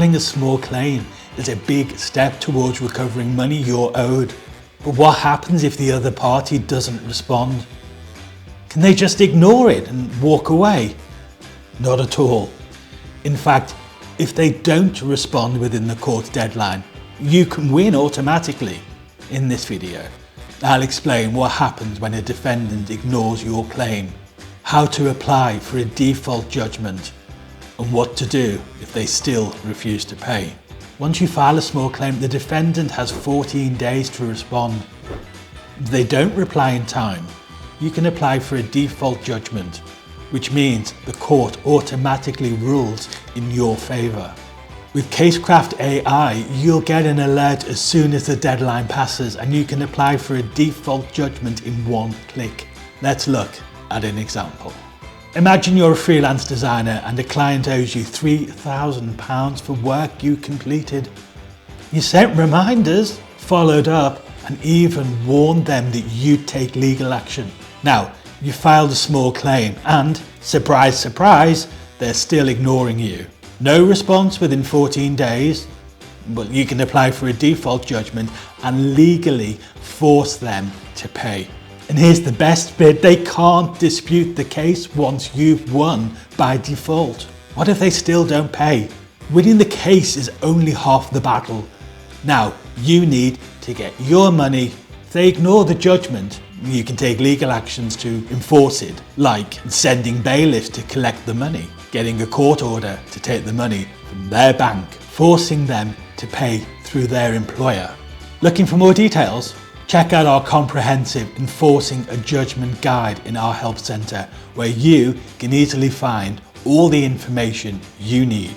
Filing a small claim is a big step towards recovering money you're owed. But what happens if the other party doesn't respond? Can they just ignore it and walk away? Not at all. In fact, if they don't respond within the court deadline, you can win automatically. In this video, I'll explain what happens when a defendant ignores your claim, how to apply for a default judgment, and what to do if they still refuse to pay. Once you file a small claim, the defendant has 14 days to respond. If they don't reply in time, you can apply for a default judgment, which means the court automatically rules in your favour. With CaseCraft AI, you'll get an alert as soon as the deadline passes and you can apply for a default judgment in one click. Let's look at an example. Imagine you're a freelance designer and a client owes you £3,000 for work you completed. You sent reminders, followed up, and even warned them that you'd take legal action. Now, you filed a small claim and, surprise, surprise, they're still ignoring you. No response within 14 days, but you can apply for a default judgment and legally force them to pay. And here's the best bit, they can't dispute the case once you've won by default. What if they still don't pay? Winning the case is only half the battle. Now, you need to get your money. If they ignore the judgment, you can take legal actions to enforce it, like sending bailiffs to collect the money, getting a court order to take the money from their bank, forcing them to pay through their employer. Looking for more details? Check out our comprehensive Enforcing a Judgment guide in our help centre, where you can easily find all the information you need.